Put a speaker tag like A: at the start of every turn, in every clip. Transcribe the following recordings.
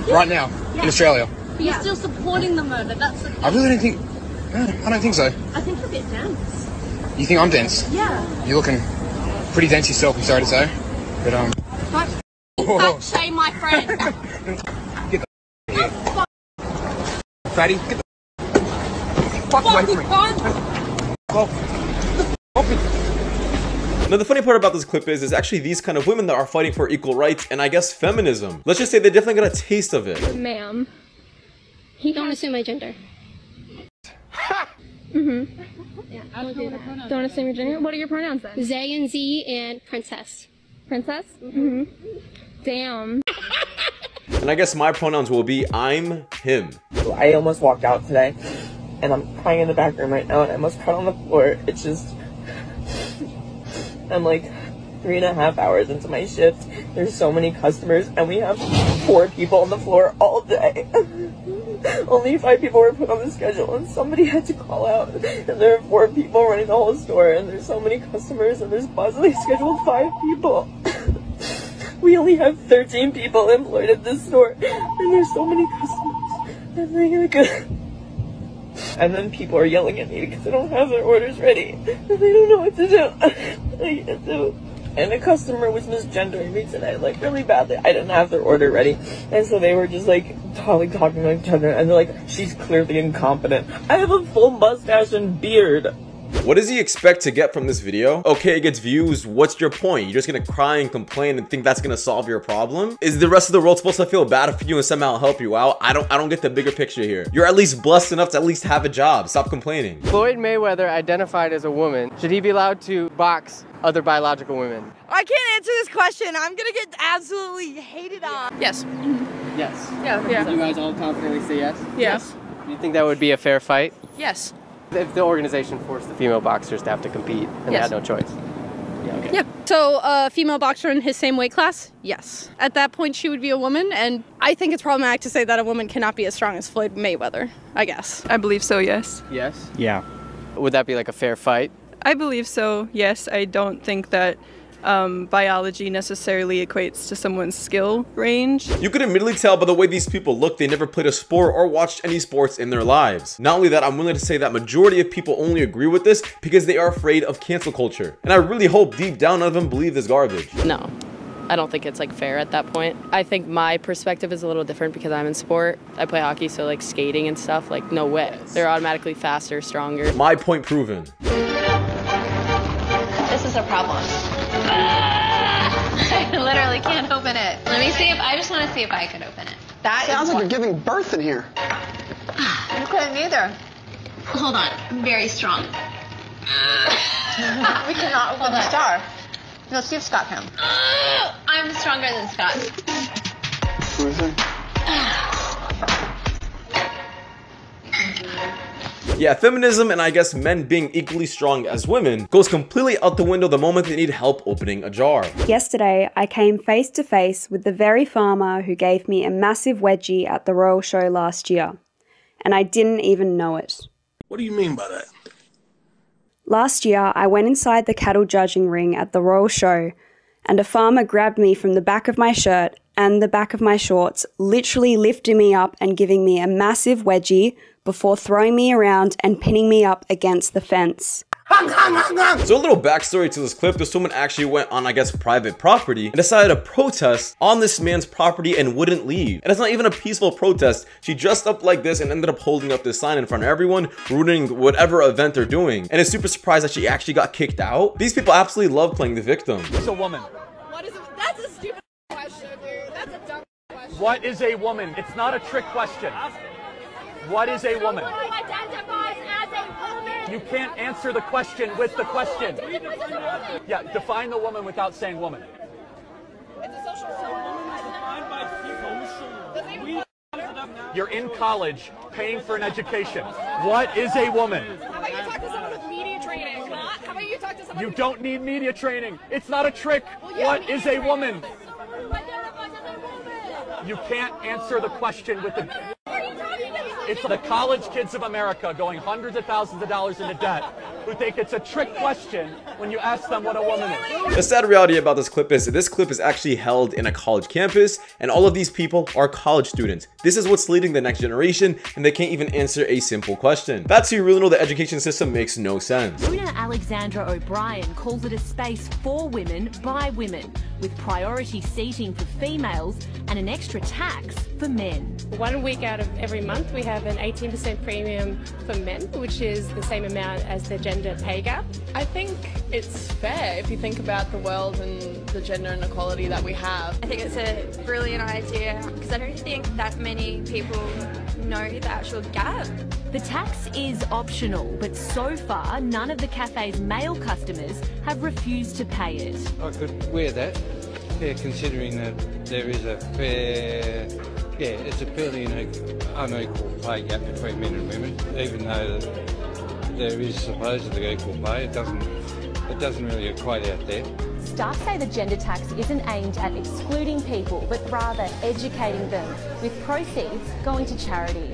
A: right now in Australia.
B: But you're still supporting the murder. That's the thing.
A: I really don't think. I don't think so.
B: I think you're a bit dense.
A: You think I'm dense?
B: Yeah.
A: You're looking pretty dense yourself, I'm sorry to say. But
B: Don't fat shame my friend.
A: Get the here. Fatty, get the fuck away from me.
C: Now the funny part about this clip is actually these kind of women that are fighting for equal rights and I guess feminism. Let's just say they definitely got a taste of it.
D: Ma'am. Don't assume my gender. Yeah, I'll do that.
E: Don't assume your gender. What are your pronouns then?
D: They and Z and princess.
E: Princess? Damn.
C: And I guess my pronouns will be I'm him.
F: I almost walked out today, and I'm crying in the back room right now, and I almost cried on the floor. It's just, I'm like 3.5 hours into my shift. There's so many customers, and we have 4 people on the floor all day. Only 5 people were put on the schedule, and somebody had to call out. And there are 4 people running the whole store, and there's so many customers, and there's possibly scheduled 5 people. We only have 13 people employed at this store, and there's so many customers. And then people are yelling at me because they don't have their orders ready, and they don't know what to do. And a customer was misgendering me today, like really badly. I didn't have their order ready, and so they were just like talking to each other, and they're like, "She's clearly incompetent." I have a full mustache and beard.
C: What does he expect to get from this video? Okay, it gets views. What's your point? You're just gonna cry and complain and think that's gonna solve your problem? Is the rest of the world supposed to feel bad for you and somehow help you out? I don't get the bigger picture here. You're at least blessed enough to at least have a job. Stop complaining.
G: Floyd Mayweather identified as a woman. Should he be allowed to box other biological women?
H: I can't answer this question. I'm gonna get absolutely hated on.
E: Yes.
G: Yes.
E: Yeah.
G: You guys all confidently say yes?
E: Yes.
G: Do you think that would be a fair fight?
E: Yes.
G: If the organization forced the female boxers to have to compete and they had no choice? Yeah, okay.
E: Yep. So a female boxer in his same weight class? Yes. At that point, she would be a woman, and I think it's problematic to say that a woman cannot be as strong as Floyd Mayweather, I guess.
I: I believe so, yes.
G: Yes?
J: Yeah.
G: Would that be like a fair fight?
I: I believe so, yes. I don't think that biology necessarily equates to someone's skill range.
C: You could admittedly tell by the way these people look they never played a sport or watched any sports in their lives. Not only that, I'm willing to say that majority of people only agree with this because they are afraid of cancel culture. And I really hope deep down none of them believe this garbage.
K: No. I don't think it's like fair at that point. I think my perspective is a little different because I'm in sport. I play hockey, so like skating and stuff, like no way. They're automatically faster, stronger.
C: My point proven.
L: This is a problem. I literally can't open it. Let me see if, I just want to see if I could open it. That
M: sounds like you're giving birth in here.
L: You couldn't either. Hold on, I'm very strong. We cannot open the jar. Let's see if Scott can. I'm stronger than Scott.
M: What is it?
C: Yeah, feminism and I guess men being equally strong as women goes completely out the window the moment they need help opening a jar.
N: Yesterday, I came face to face with the very farmer who gave me a massive wedgie at the Royal Show last year, and I didn't even know it.
O: What do you mean by that?
N: Last year, I went inside the cattle judging ring at the Royal Show, and a farmer grabbed me from the back of my shirt and the back of my shorts, literally lifting me up and giving me a massive wedgie before throwing me around and pinning me up against the fence.
C: So a little backstory to this clip, this woman actually went on, I guess, private property and decided to protest on this man's property and wouldn't leave. And it's not even a peaceful protest. She dressed up like this and ended up holding up this sign in front of everyone, ruining whatever event they're doing. And is super surprised that she actually got kicked out. These people absolutely love playing the victim.
P: It's a woman.
H: What is it? That's a stupid question, dude. That's a dumb question.
P: What is a woman? It's not a trick question. What is a woman?
H: Who identifies as a woman?
P: You can't answer the question with the question. Yeah, define the woman without saying woman.
H: It's a social
P: You're in college, paying for an education. What is a woman?
H: How about you talk to someone with media training? How about you talk to someone?
P: You don't need media training. It's not a trick.
H: Well, yeah,
P: what is a woman?
H: Who identifies as a woman?
P: You can't answer the question with the...
H: What are you talking about?
P: It's the college kids of America going hundreds of thousands of dollars into debt who think it's a trick question when you ask them what a woman is.
C: The sad reality about this clip is actually held in a college campus, and all of these people are college students. This is what's leading the next generation, and they can't even answer a simple question. That's how you really know the education system makes no sense.
J: Una Alexandra O'Brien calls it a space for women by women, with priority seating for females and an extra tax for men.
O: 1 week out of every month we have an 18% premium for men, which is the same amount as the gender pay gap.
H: I think it's fair if you think about the world and the gender inequality that we have.
Q: I think it's a brilliant idea because I don't think that many people know the actual gap.
J: The tax is optional, but so far none of the cafe's male customers have refused to pay it.
R: I could wear that, yeah, considering that there is a fair, yeah, it's a fairly unequal pay gap between men and women, even though there is supposedly equal pay. It doesn't really equate out there.
J: Staff say the gender tax isn't aimed at excluding people, but rather educating them, with proceeds going to charity.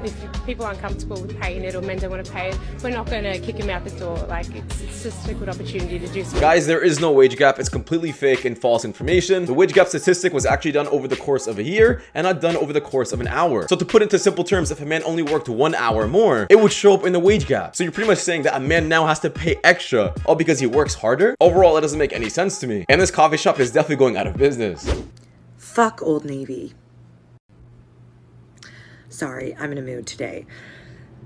O: If people aren't comfortable with paying it or men don't want to pay it, we're not going to kick them out the door. Like, it's just a good opportunity to do something.
C: Guys, there is no wage gap. It's completely fake and false information. The wage gap statistic was actually done over the course of a year and not done over the course of an hour. So to put into simple terms, if a man only worked 1 hour more, it would show up in the wage gap. So you're pretty much saying that a man now has to pay extra all because he works harder? Overall, it doesn't make any sense to me. And this coffee shop is definitely going out of business.
S: Fuck Old Navy. Sorry, I'm in a mood today.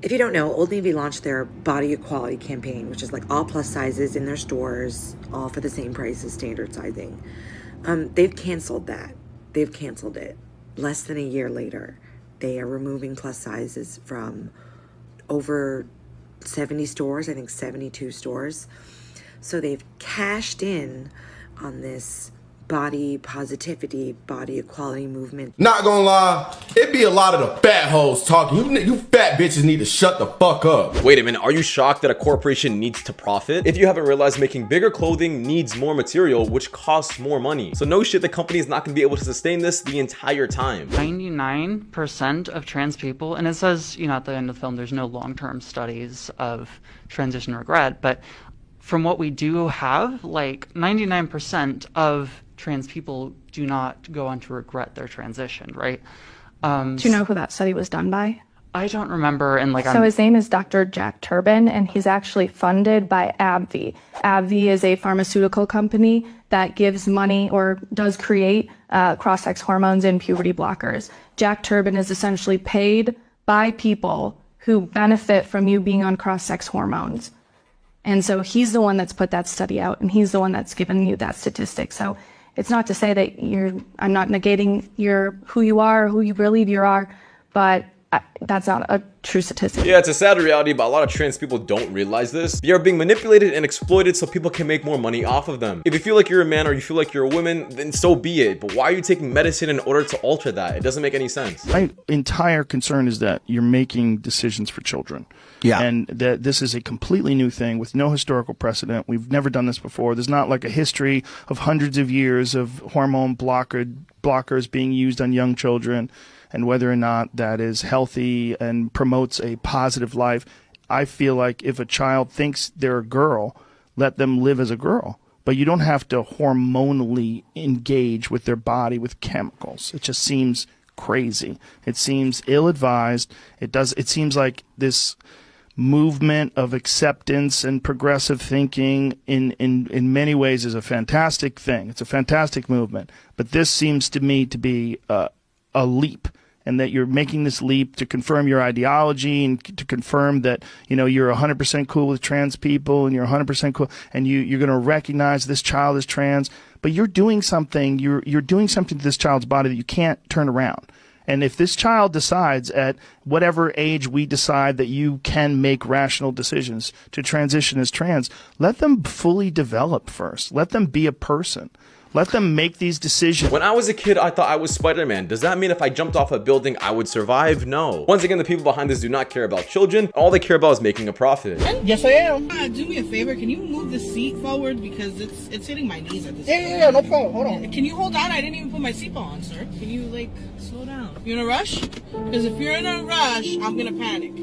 S: If you don't know, Old Navy launched their body equality campaign, which is like all plus sizes in their stores, all for the same price as standard sizing. They've canceled that. They've canceled it. Less than a year later, they are removing plus sizes from over 70 stores, I think 72 stores. So they've cashed in on this body positivity, body equality movement.
T: Not gonna lie, it be a lot of the fat hoes talking. You fat bitches need to shut the fuck up.
C: Wait a minute, are you shocked that a corporation needs to profit? If you haven't realized, making bigger clothing needs more material, which costs more money. So no shit, the company is not gonna be able to sustain this the entire time.
U: 99% of trans people, and it says, you know, at the end of the film, there's no long-term studies of transition regret, but from what we do have, like 99% of trans people do not go on to regret their transition, right?
V: Do you know who that study was done by?
U: I don't remember. And like,
V: so his name is Dr. Jack Turbin, and he's actually funded by AbbVie. AbbVie is a pharmaceutical company that gives money or does create cross-sex hormones and puberty blockers. Jack Turbin is essentially paid by people who benefit from you being on cross-sex hormones. And so he's the one that's put that study out, and he's the one that's given you that statistic. So it's not to say that I'm not negating who you are or who you believe you are, but that's not a true statistic.
C: Yeah, it's a sad reality, but a lot of trans people don't realize this. They are being manipulated and exploited so people can make more money off of them. If you feel like you're a man or you feel like you're a woman, then so be it. But why are you taking medicine in order to alter that? It doesn't make any sense.
W: My entire concern is that you're making decisions for children. Yeah. And that this is a completely new thing with no historical precedent. We've never done this before. There's not like a history of hundreds of years of hormone blockers being used on young children, and whether or not that is healthy and promotes a positive life. I feel like if a child thinks they're a girl, let them live as a girl. But you don't have to hormonally engage with their body with chemicals. It just seems crazy. It seems ill-advised. It seems like this movement of acceptance and progressive thinking in many ways is a fantastic thing. It's a fantastic movement. But this seems to me to be a leap, and that you're making this leap to confirm your ideology and to confirm that, you know, you're 100% cool with trans people and you're 100% cool, and you're going to recognize this child is trans, but you're doing something, you're doing something to this child's body that you can't turn around. And if this child decides at whatever age we decide that you can make rational decisions to transition as trans, let them fully develop first. Let them be a person. Let them make these decisions.
C: When I was a kid, I thought I was Spider-Man. Does that mean if I jumped off a building, I would survive? No. Once again, the people behind this do not care about children. All they care about is making a profit.
X: Yes, I am. Do me a favor. Can you move the seat forward because it's hitting my knees at this point?
Y: Yeah, no problem. Hold on.
X: Can you hold on? I didn't even put my seatbelt on, sir. Can you, like, slow down? You in a rush? Because if you're in a rush, I'm gonna panic.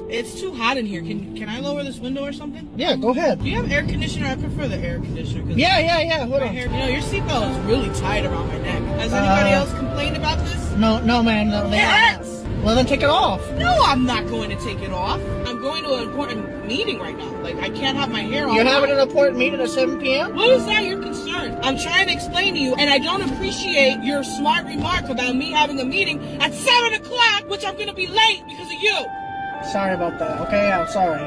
X: It's too hot in here. Can I lower this window or something? Yeah, go ahead. Do you have air conditioner? I prefer the air conditioner. Yeah. Hold on. You know, your seatbelt is really tight around my neck. Has anybody else complained about this? No, man. No, yes! Well, then take it off.
H: No, I'm not going to take it off. I'm going to an important meeting right now. Like, I can't have my hair on.
X: You're having an important meeting at 7 p.m.?
H: What is that your concern? I'm trying to explain to you, and I don't appreciate your smart remark about me having a meeting at 7 o'clock, which I'm going to be late because of you.
X: Sorry about that, okay? I'm sorry.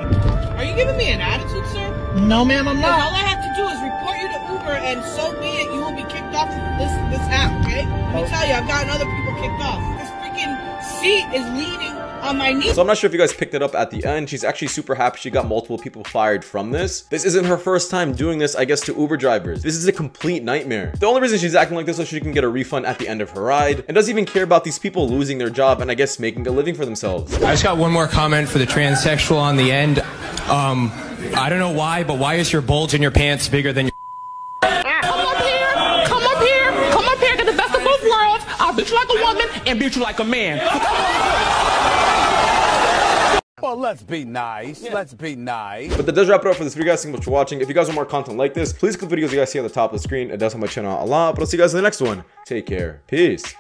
H: Are you giving me an attitude, sir?
X: No, ma'am, I'm not.
H: All I have to do is report you to Uber, and so be it. You will be kicked off this app, okay? Let me tell you, I've gotten other people kicked off. This freaking seat is leaning on my knee.
C: So I'm not sure if you guys picked it up at the end. She's actually super happy she got multiple people fired from this. This isn't her first time doing this, I guess, to Uber drivers. This is a complete nightmare. The only reason she's acting like this is so she can get a refund at the end of her ride, and doesn't even care about these people losing their job and I guess making a living for themselves.
A: I just got one more comment for the transsexual on the end. I don't know why, but why is your bulge in your pants bigger than your
B: Come up here, get the best of both worlds. I'll beat you like a woman and beat you like a man.
D: Well, let's be nice. Let's be nice.
C: But that does wrap it up for this video, guys. Thank you so much for watching. If you guys want more content like this, please click the videos you guys see on the top of the screen. It does help my channel out a lot. But I'll see you guys in the next one. Take care. Peace.